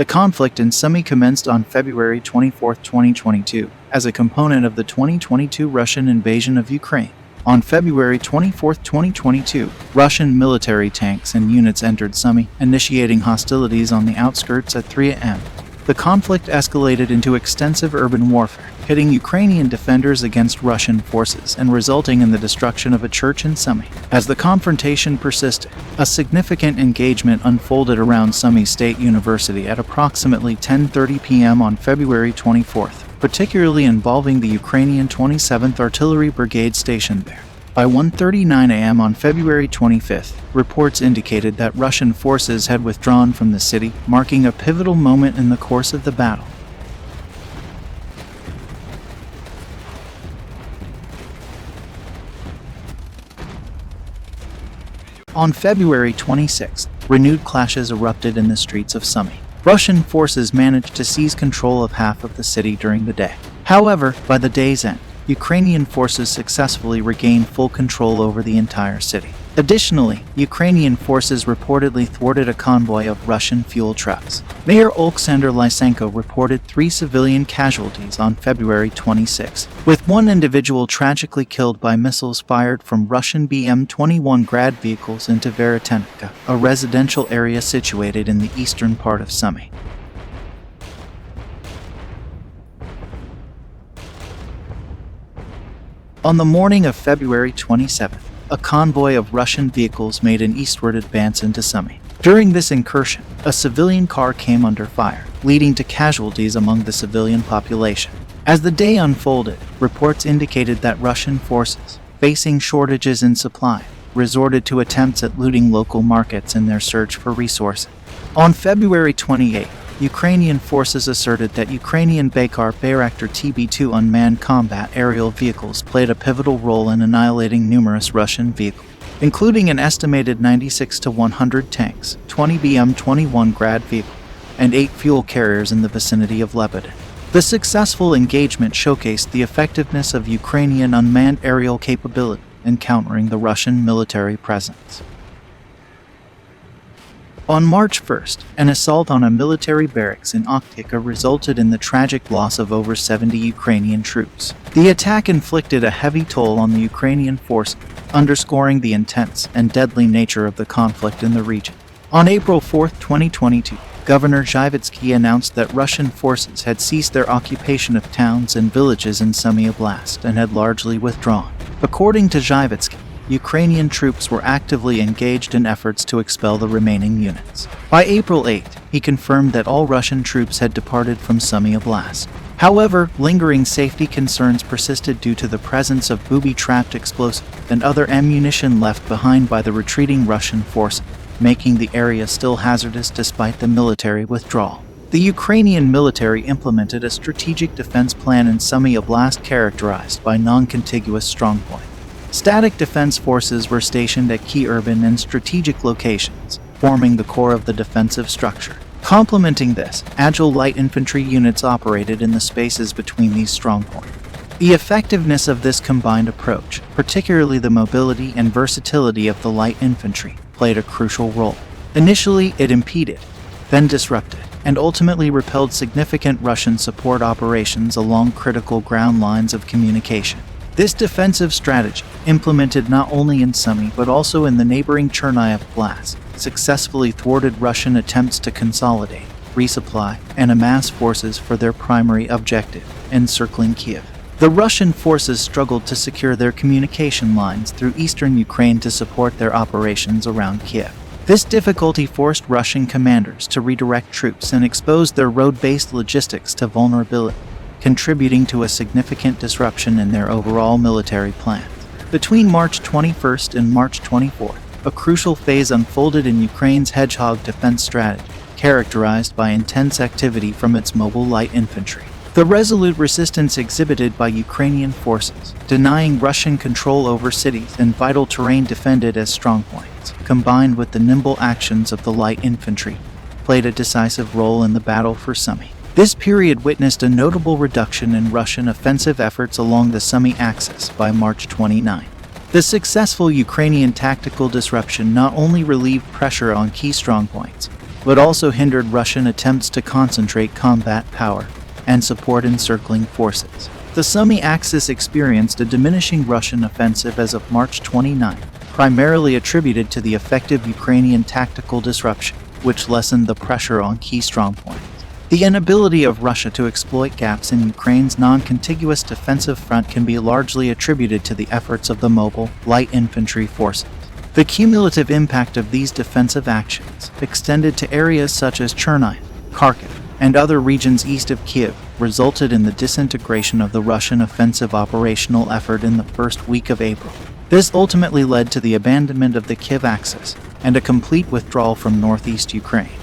The conflict in Sumy commenced on February 24, 2022, as a component of the 2022 Russian invasion of Ukraine. On February 24, 2022, Russian military tanks and units entered Sumy, initiating hostilities on the outskirts at 3 a.m. The conflict escalated into extensive urban warfare, pitting Ukrainian defenders against Russian forces and resulting in the destruction of a church in Sumy. As the confrontation persisted, a significant engagement unfolded around Sumy State University at approximately 10:30 p.m. on February 24th, particularly involving the Ukrainian 27th Artillery Brigade stationed there. By 1:39 a.m. on February 25th, reports indicated that Russian forces had withdrawn from the city, marking a pivotal moment in the course of the battle. On February 26th, renewed clashes erupted in the streets of Sumy. Russian forces managed to seize control of half of the city during the day. However, by the day's end, Ukrainian forces successfully regained full control over the entire city. Additionally, Ukrainian forces reportedly thwarted a convoy of Russian fuel trucks. Mayor Oleksandr Lysenko reported 3 civilian casualties on February 26, with one individual tragically killed by missiles fired from Russian BM-21 Grad vehicles into Veretenivka, a residential area situated in the eastern part of Sumy. On the morning of February 27th, a convoy of Russian vehicles made an eastward advance into Sumy. During this incursion, a civilian car came under fire, leading to casualties among the civilian population. As the day unfolded, reports indicated that Russian forces, facing shortages in supply, resorted to attempts at looting local markets in their search for resources. On February 28th, Ukrainian forces asserted that Ukrainian Baykar Bayraktar TB2 unmanned combat aerial vehicles played a pivotal role in annihilating numerous Russian vehicles, including an estimated 96 to 100 tanks, 20 BM-21 Grad vehicles, and 8 fuel carriers in the vicinity of Lebanon. The successful engagement showcased the effectiveness of Ukrainian unmanned aerial capability in countering the Russian military presence. On March 1st, an assault on a military barracks in Oktyabr resulted in the tragic loss of over 70 Ukrainian troops. The attack inflicted a heavy toll on the Ukrainian forces, underscoring the intense and deadly nature of the conflict in the region. On April 4, 2022, Governor Zhivitsky announced that Russian forces had ceased their occupation of towns and villages in Sumy Oblast and had largely withdrawn. According to Zhivitsky, Ukrainian troops were actively engaged in efforts to expel the remaining units. By April 8, he confirmed that all Russian troops had departed from Sumy Oblast. However, lingering safety concerns persisted due to the presence of booby-trapped explosives and other ammunition left behind by the retreating Russian forces, making the area still hazardous despite the military withdrawal. The Ukrainian military implemented a strategic defense plan in Sumy Oblast characterized by non-contiguous strongpoints. Static defense forces were stationed at key urban and strategic locations, forming the core of the defensive structure. Complementing this, agile light infantry units operated in the spaces between these strongpoints. The effectiveness of this combined approach, particularly the mobility and versatility of the light infantry, played a crucial role. Initially, it impeded, then disrupted, and ultimately repelled significant Russian support operations along critical ground lines of communication. This defensive strategy, implemented not only in Sumy but also in the neighboring Chernihiv Oblast, successfully thwarted Russian attempts to consolidate, resupply, and amass forces for their primary objective, encircling Kiev. The Russian forces struggled to secure their communication lines through eastern Ukraine to support their operations around Kiev. This difficulty forced Russian commanders to redirect troops and exposed their road-based logistics to vulnerability, contributing to a significant disruption in their overall military plans. Between March 21st and March 24th, a crucial phase unfolded in Ukraine's hedgehog defense strategy, characterized by intense activity from its mobile light infantry. The resolute resistance exhibited by Ukrainian forces, denying Russian control over cities and vital terrain defended as strongpoints, combined with the nimble actions of the light infantry, played a decisive role in the battle for Sumy. This period witnessed a notable reduction in Russian offensive efforts along the Sumy axis by March 29. The successful Ukrainian tactical disruption not only relieved pressure on key strongpoints, but also hindered Russian attempts to concentrate combat power and support encircling forces. The Sumy Axis experienced a diminishing Russian offensive as of March 29, primarily attributed to the effective Ukrainian tactical disruption, which lessened the pressure on key strongpoints. The inability of Russia to exploit gaps in Ukraine's non-contiguous defensive front can be largely attributed to the efforts of the mobile, light infantry forces. The cumulative impact of these defensive actions, extended to areas such as Chernihiv, Kharkiv, and other regions east of Kiev, resulted in the disintegration of the Russian offensive operational effort in the first week of April. This ultimately led to the abandonment of the Kiev Axis and a complete withdrawal from northeast Ukraine.